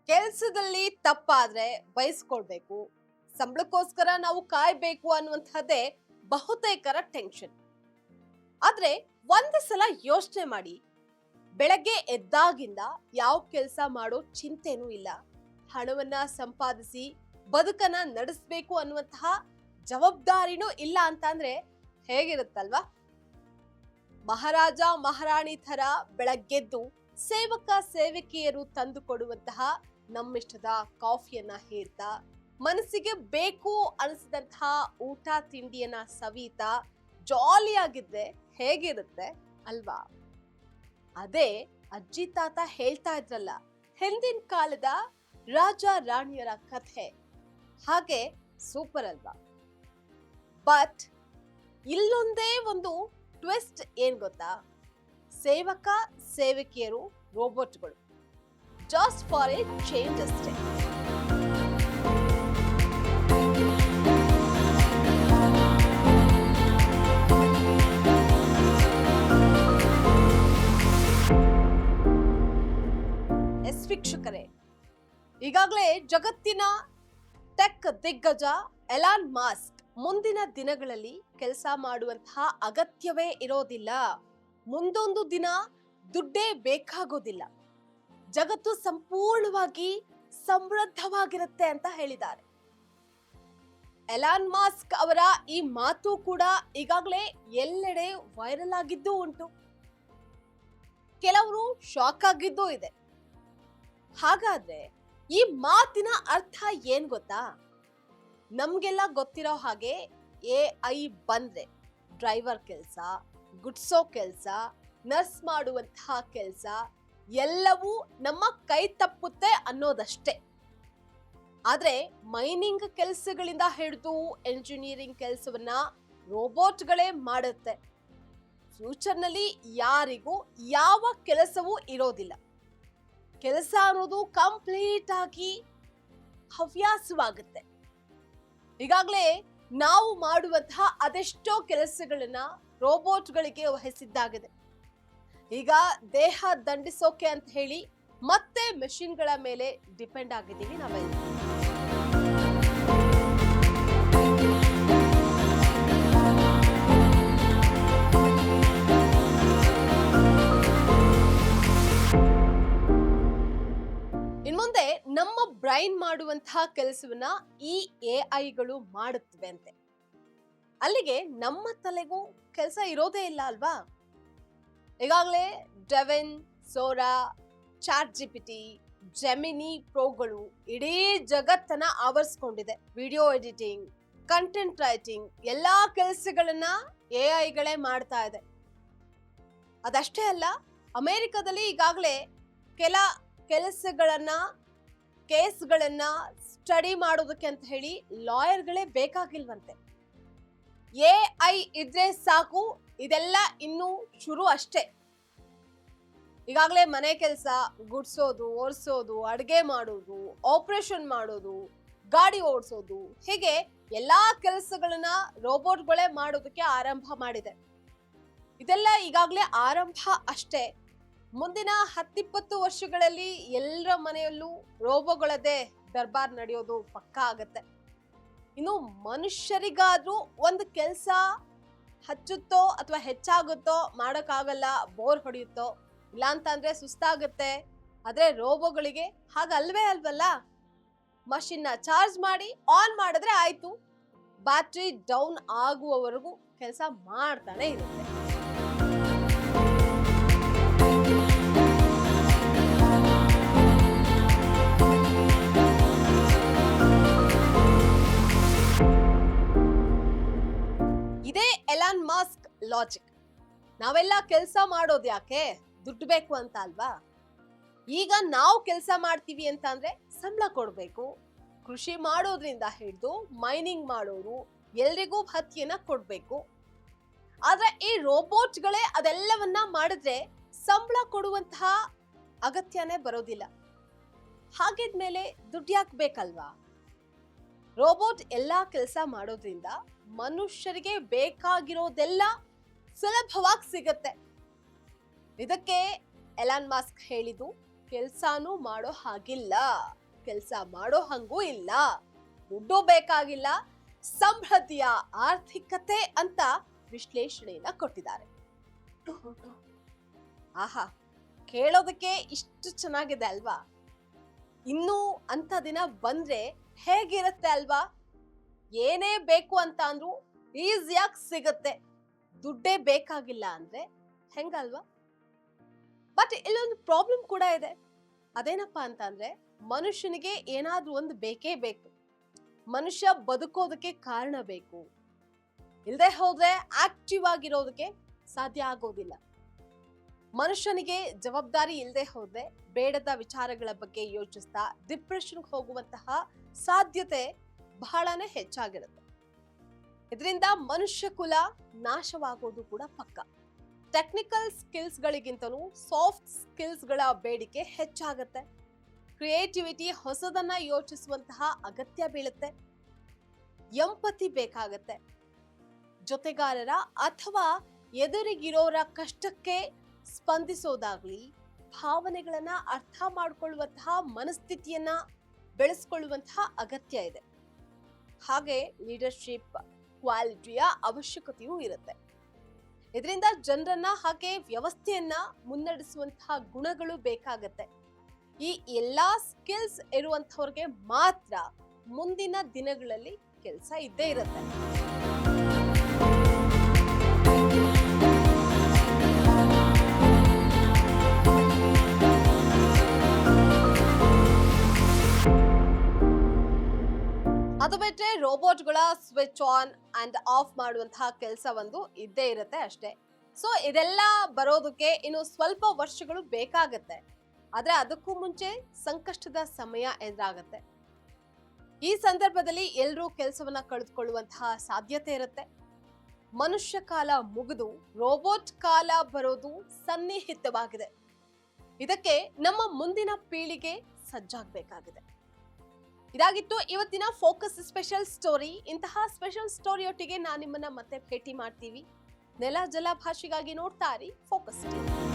ಕೆಲಸದಲ್ಲಿ ತಪ್ಪಾದ್ರೆ ಬಯಸ್ಕೊಳ್ಬೇಕು, ಸಂಬಳಕ್ಕೋಸ್ಕರ ನಾವು ಕಾಯ್ಬೇಕು ಅನ್ನುವಂಥದ್ದೇ ಬಹುತೇಕರ ಟೆನ್ಷನ್. ಆದ್ರೆ ಒಂದು ಸಲ ಯೋಚನೆ ಮಾಡಿ, ಬೆಳಗ್ಗೆ ಎದ್ದಾಗಿಂದ ಯಾವ ಕೆಲಸ ಮಾಡೋ ಚಿಂತೆನೂ ಇಲ್ಲ, ಹಣವನ್ನ ಸಂಪಾದಿಸಿ ಬದುಕನ್ನ ನಡೆಸಬೇಕು ಅನ್ನುವಂತಹ ಜವಾಬ್ದಾರಿನೂ ಇಲ್ಲ ಅಂತಂದ್ರೆ ಹೇಗಿರುತ್ತಲ್ವಾ? ಮಹಾರಾಜ ಮಹಾರಾಣಿ ಥರ ಬೆಳಗ್ಗೆದ್ದು ಸೇವಕ ಸೇವಕಿಯರು ತಂದು ಕೊಡುವಂತಹ ನಮ್ಮಿಷ್ಟದ ಕಾಫಿಯನ್ನ ಹೇಳ್ತಾ, ಮನಸ್ಸಿಗೆ ಬೇಕು ಅನಿಸಿದಂತಹ ಊಟ ತಿಂಡಿಯನ್ನ ಸವಿತಾ ಜಾಲಿಯಾಗಿದ್ರೆ ಹೇಗಿರುತ್ತೆ ಅಲ್ವಾ? ಅದೇ ಅಜ್ಜಿ ತಾತ ಹೇಳ್ತಾ ಇದ್ರಲ್ಲ, ಹಿಂದಿನ ಕಾಲದ ರಾಜ ರಾಣಿಯರ ಕಥೆ, ಹಾಗೆ ಸೂಪರ್ ಅಲ್ವಾ? ಬಟ್ ಇಲ್ಲೊಂದೇ ಒಂದು ಟ್ವಿಸ್ಟ್ ಏನ್ ಗೊತ್ತಾ? ಸೇವಕ ಸೇವಕಿಯರು ರೋಬೋಟ್ಗಳು, ಜಸ್ಟ್ ಫಾರ್ ಎ ಚೇಂಜ್ ಅಷ್ಟೇ. ವೀಕ್ಷಕರೇ, ಈಗಾಗಲೇ ಜಗತ್ತಿನ ಟೆಕ್ ದಿಗ್ಗಜ ಎಲಾನ್ ಮಾಸ್ಕ್ ಮುಂದಿನ ದಿನಗಳಲ್ಲಿ ಕೆಲಸ ಮಾಡುವಂತಹ ಅಗತ್ಯವೇ ಇರೋದಿಲ್ಲ, ಮುಂದೊಂದು ದಿನ ದುಡ್ಡೇ ಬೇಕಾಗೋದಿಲ್ಲ, ಜಗತ್ತು ಸಂಪೂರ್ಣವಾಗಿ ಸಮೃದ್ಧವಾಗಿರುತ್ತೆ ಅಂತ ಹೇಳಿದ್ದಾರೆ. ಎಲಾನ್ ಮಾಸ್ಕ್ ಅವರ ಈ ಮಾತು ಕೂಡ ಈಗಾಗಲೇ ಎಲ್ಲೆಡೆ ವೈರಲ್ ಆಗಿದ್ದೂ ಉಂಟು, ಕೆಲವರು ಶಾಕ್ ಆಗಿದ್ದೂ ಇದೆ. ಹಾಗಾದ್ರೆ ಈ ಮಾತಿನ ಅರ್ಥ ಏನ್ ಗೊತ್ತಾ? ನಮ್ಗೆಲ್ಲ ಗೊತ್ತಿರೋ ಹಾಗೆ AI ಬಂದ್ರೆ ಡ್ರೈವರ್ ಕೆಲಸ, ಗುಡ್ಸೋ ಕೆಲಸ, ನರ್ಸ್ ಮಾಡುವಂತಹ ಕೆಲಸ ಎಲ್ಲವೂ ನಮ್ಮ ಕೈ ತಪ್ಪುತ್ತೆ ಅನ್ನೋದಷ್ಟೇ. ಆದ್ರೆ ಮೈನಿಂಗ್ ಕೆಲಸಗಳಿಂದ ಹಿಡಿದು ಎಂಜಿನಿಯರಿಂಗ್ ಕೆಲಸವನ್ನ ರೋಬೋಟ್ಗಳೇ ಮಾಡುತ್ತೆ. ಫ್ಯೂಚರ್ನಲ್ಲಿ ಯಾರಿಗೂ ಯಾವ ಕೆಲಸವೂ ಇರೋದಿಲ್ಲ. ಕೆಲಸ ಅನ್ನೋದು ಕಂಪ್ಲೀಟ್ ಆಗಿ ಹವ್ಯಾಸವಾಗುತ್ತೆ. ಈಗಾಗಲೇ ನಾವು ಮಾಡುವಂತಹ ಅದೆಷ್ಟೋ ಕೆಲಸಗಳನ್ನ ರೋಬೋಟ್ಗಳಿಗೆ ವಹಿಸಿದ್ದಾಗಿದೆ. ಈಗ ದೇಹ ದಂಡಿಸೋಕೆ ಅಂತ ಹೇಳಿ ಮತ್ತೆ ಮೆಷಿನ್ಗಳ ಮೇಲೆ ಡಿಪೆಂಡ್ ಆಗಿದ್ದೀವಿ ನಾವೆಲ್ಲ. ಇನ್ಮುಂದೆ ನಮ್ಮ ಬ್ರೈನ್ ಮಾಡುವಂತಹ ಕೆಲಸವನ್ನ ಈ AI ಮಾಡುತ್ತವೆ ಅಂತೆ. ಅಲ್ಲಿಗೆ ನಮ್ಮ ತಲೆಗೂ ಕೆಲಸ ಇರೋದೇ ಇಲ್ಲ ಅಲ್ವಾ? ಈಗಾಗಲೇ ಡೆವಿನ್, ಸೋರಾ, ಚಾಟ್ GPT, ಜೆಮಿನಿ ಪ್ರೋಗಳು ಇಡೀ ಜಗತ್ತನ್ನ ಆವರಿಸ್ಕೊಂಡಿದೆ. ವಿಡಿಯೋ ಎಡಿಟಿಂಗ್, ಕಂಟೆಂಟ್ ರೈಟಿಂಗ್ ಎಲ್ಲಾ ಕೆಲಸಗಳನ್ನ AI ಮಾಡ್ತಾ ಇದೆ. ಅದಷ್ಟೇ ಅಲ್ಲ, ಅಮೆರಿಕದಲ್ಲಿ ಈಗಾಗಲೇ ಕೆಲ ಕೆಲಸಗಳನ್ನ, ಕೇಸ್ಗಳನ್ನ ಸ್ಟಡಿ ಮಾಡೋದಕ್ಕೆ ಅಂತ ಹೇಳಿ ಲಾಯರ್ಗಳೇ ಬೇಕಾಗಿಲ್ವಂತೆ. AI ಇದ್ರೆ ಸಾಕು, ಇದೆಲ್ಲ ಇನ್ನೂ ಶುರು ಅಷ್ಟೇ. ಈಗಾಗಲೇ ಮನೆ ಕೆಲಸ, ಗುಡ್ಸೋದು, ಒರೆಸೋದು, ಅಡುಗೆ ಮಾಡೋದು, ಆಪರೇಷನ್ ಮಾಡೋದು, ಗಾಡಿ ಓಡಿಸೋದು, ಹೀಗೆ ಎಲ್ಲಾ ಕೆಲಸಗಳನ್ನ ರೋಬೋಟ್ಗಳೇ ಮಾಡೋದಕ್ಕೆ ಆರಂಭ ಮಾಡಿದೆ. ಇದೆಲ್ಲ ಈಗಾಗಲೇ ಆರಂಭ ಅಷ್ಟೇ. ಮುಂದಿನ 10-20 ವರ್ಷಗಳಲ್ಲಿ ಎಲ್ಲರ ಮನೆಯಲ್ಲೂ ರೋಬೋಗಳದೇ ದರ್ಬಾರ್ ನಡೆಯೋದು ಪಕ್ಕಾ ಆಗತ್ತೆ. ಇನ್ನು ಮನುಷ್ಯರಿಗಾದ್ರೂ ಒಂದು ಕೆಲಸ ಹಚ್ಚುತ್ತೋ ಅಥವಾ ಹೆಚ್ಚಾಗುತ್ತೋ, ಮಾಡೋಕ್ಕಾಗಲ್ಲ, ಬೋರ್ ಹೊಡೆಯುತ್ತೋ, ಇಲ್ಲಾಂತಂದ್ರೆ ಸುಸ್ತಾಗುತ್ತೆ. ಆದ್ರೆ ರೋಬೋಗಳಿಗೆ ಹಾಗಲ್ವೇ ಅಲ್ವಲ್ಲ? ಮಷಿನ್ನ ಚಾರ್ಜ್ ಮಾಡಿ ಆನ್ ಮಾಡಿದ್ರೆ ಆಯ್ತು, ಬ್ಯಾಟ್ರಿ ಡೌನ್ ಆಗುವವರೆಗೂ ಕೆಲಸ ಮಾಡ್ತಾನೆ ಇರುತ್ತೆ. ಇದೇ ಎಲಾನ್ ಮಾಸ್ಕ್ ಲಾಜಿಕ್. ನಾವೆಲ್ಲ ಕೆಲಸ ಮಾಡೋದು ಯಾಕೆ? ದುಡ್ಡು ಬೇಕು ಅಂತ ಅಲ್ವಾ? ಈಗ ನಾವು ಕೆಲಸ ಮಾಡ್ತೀವಿ ಅಂತ ಅಂದ್ರೆ ಸಂಬಳ ಕೊಡ್ಬೇಕು. ಕೃಷಿ ಮಾಡೋದ್ರಿಂದ ಹಿಡಿದು ಮೈನಿಂಗ್ ಮಾಡೋರು ಎಲ್ರಿಗೂ ಭತ್ಯೆಯನ್ನ ಕೊಡ್ಬೇಕು. ಆದ್ರೆ ಈ ರೋಬೋಟ್ಗಳೇ ಅದೆಲ್ಲವನ್ನ ಮಾಡಿದ್ರೆ ಸಂಬಳ ಕೊಡುವಂತಹ ಅಗತ್ಯನೇ ಬರೋದಿಲ್ಲ. ಹಾಗಿದ್ಮೇಲೆ ದುಡ್ಡು ಯಾಕೆ ಬೇಕಲ್ವಾ? ರೋಬೋಟ್ ಎಲ್ಲಾ ಕೆಲಸ ಮಾಡೋದ್ರಿಂದ ಮನುಷ್ಯರಿಗೆ ಬೇಕಾಗಿರೋದೆಲ್ಲ ಸುಲಭವಾಗಿ ಸಿಗತ್ತೆ. ಇದಕ್ಕೆ ಎಲಾನ್ ಮಾಸ್ಕ್ ಹೇಳಿದ್ದು ಕೆಲಸನೂ ಮಾಡೋ ಹಾಗಿಲ್ಲ. ಕೆಲಸ ಮಾಡೋ ಹಂಗೂ ಇಲ್ಲ, ದುಡ್ಡು ಬೇಕಾಗಿಲ್ಲ, ಸಮೃದ್ಧಿಯ ಆರ್ಥಿಕತೆ ಅಂತ ವಿಶ್ಲೇಷಣೆಯನ್ನ ಕೊಟ್ಟಿದ್ದಾರೆ. ಆಹಾ, ಕೇಳೋದಕ್ಕೆ ಇಷ್ಟು ಚೆನ್ನಾಗಿದೆ ಅಲ್ವಾ? ಇನ್ನೂ ಅಂತ ದಿನ ಬಂದ್ರೆ ಹೇಗಿರುತ್ತೆ ಅಲ್ವಾ? ಏನೇ ಬೇಕು ಅಂತ ಅಂದ್ರೂ ಈಸಿಯಾಗಿ ಸಿಗುತ್ತೆ, ದುಡ್ಡೇ ಬೇಕಾಗಿಲ್ಲ ಅಂದ್ರೆ ಹೆಂಗಲ್ವಾ? ಬಟ್ ಇಲ್ಲೊಂದು ಪ್ರಾಬ್ಲಮ್ ಕೂಡ ಇದೆ. ಅದೇನಪ್ಪಾ ಅಂತ ಅಂದ್ರೆ, ಮನುಷ್ಯನಿಗೆ ಏನಾದ್ರೂ ಒಂದು ಬೇಕೇ ಬೇಕು. ಮನುಷ್ಯ ಬದುಕೋದಕ್ಕೆ ಕಾರಣ ಬೇಕು. ಇಲ್ಲದೆ ಹೋದ್ರೆ ಆಕ್ಟಿವ್ ಆಗಿರೋದಕ್ಕೆ ಸಾಧ್ಯ ಆಗೋದಿಲ್ಲ. ಮನುಷ್ಯನಿಗೆ ಜವಾಬ್ದಾರಿ ಇಲ್ಲದೆ ಹೋದ್ರೆ ಬೇಡದ ವಿಚಾರಗಳ ಬಗ್ಗೆ ಯೋಚಿಸ್ತಾ ಡಿಪ್ರೆಷನ್ಗೆ ಹೋಗುವಂತಹ ಸಾಧ್ಯತೆ ಬಹಳನೇ ಹೆಚ್ಚಾಗಿರುತ್ತೆ. ಇದರಿಂದ ಮನುಷ್ಯ ಕುಲ ನಾಶವಾಗೋದು ಕೂಡ ಪಕ್ಕ. ಟೆಕ್ನಿಕಲ್ ಸ್ಕಿಲ್ಸ್ ಗಳಿಗಿಂತಲೂ ಸಾಫ್ಟ್ ಸ್ಕಿಲ್ಸ್ ಗಳ ಬೇಡಿಕೆ ಹೆಚ್ಚಾಗುತ್ತೆ. ಕ್ರಿಯೇಟಿವಿಟಿ, ಹೊಸದನ್ನ ಯೋಚಿಸುವಂತಹ ಅಗತ್ಯ ಬೀಳುತ್ತೆ. ಎಂಪತಿ ಬೇಕಾಗತ್ತೆ. ಜೊತೆಗಾರರ ಅಥವಾ ಎದುರಿಗಿರೋರ ಕಷ್ಟಕ್ಕೆ ಸ್ಪಂದಿಸೋದಾಗ್ಲಿ, ಭಾವನೆಗಳನ್ನ ಅರ್ಥ ಮಾಡಿಕೊಳ್ಳುವಂತಹ ಮನಸ್ಥಿತಿಯನ್ನ ಬೆಳೆಸ್ಕೊಳ್ಳುವಂತಹ ಅಗತ್ಯ ಇದೆ. ಹಾಗೆ ಲೀಡರ್ಶಿಪ್ ಕ್ವಾಲಿಟಿಯ ಅವಶ್ಯಕತೆಯೂ ಇರುತ್ತೆ. ಇದರಿಂದ ಜನರನ್ನ ಹಾಗೆ ವ್ಯವಸ್ಥೆಯನ್ನ ಮುನ್ನಡೆಸುವಂತಹ ಗುಣಗಳು ಬೇಕಾಗತ್ತೆ. ಈ ಎಲ್ಲಾ ಸ್ಕಿಲ್ಸ್ ಇರುವಂತವ್ರಿಗೆ ಮಾತ್ರ ಮುಂದಿನ ದಿನಗಳಲ್ಲಿ ಕೆಲಸ ಇದ್ದೇ ಇರುತ್ತೆ. ಅದು ಬಿಟ್ರೆ ರೋಬೋಟ್ಗಳ ಸ್ವಿಚ್ ಆನ್ ಅಂಡ್ ಆಫ್ ಮಾಡುವಂತಹ ಕೆಲಸ ಒಂದು ಇದ್ದೇ ಇರುತ್ತೆ ಅಷ್ಟೇ. ಸೊ ಇದೆಲ್ಲ ಬರೋದಕ್ಕೆ ಇನ್ನು ಸ್ವಲ್ಪ ವರ್ಷಗಳು ಬೇಕಾಗತ್ತೆ. ಆದ್ರೆ ಅದಕ್ಕೂ ಮುಂಚೆ ಸಂಕಷ್ಟದ ಸಮಯ ಎದುರಾಗತ್ತೆ. ಈ ಸಂದರ್ಭದಲ್ಲಿ ಎಲ್ಲರೂ ಕೆಲಸವನ್ನ ಕಳೆದುಕೊಳ್ಳುವಂತಹ ಸಾಧ್ಯತೆ ಇರುತ್ತೆ. ಮನುಷ್ಯ ಕಾಲ ಮುಗಿದು ರೋಬೋಟ್ ಕಾಲ ಬರೋದು ಸನ್ನಿಹಿತವಾಗಿದೆ. ಇದಕ್ಕೆ ನಮ್ಮ ಮುಂದಿನ ಪೀಳಿಗೆ ಸಜ್ಜಾಗಬೇಕಾಗಿದೆ. ಇದಾಗಿತ್ತು ಇವತ್ತಿನ ಫೋಕಸ್ ಸ್ಪೆಷಲ್ ಸ್ಟೋರಿ. ಇಂತಹ ಸ್ಪೆಷಲ್ ಸ್ಟೋರಿಯೊಟ್ಟಿಗೆ ನಾನು ನಿಮ್ಮನ್ನ ಮತ್ತೆ ಭೇಟಿ ಮಾಡ್ತೀವಿ. ನೆಲ ಜಲ ಭಾಷೆಗಾಗಿ ನೋಡ್ತಾ ಇರಿ ಫೋಕಸ್ ಟಿವಿ.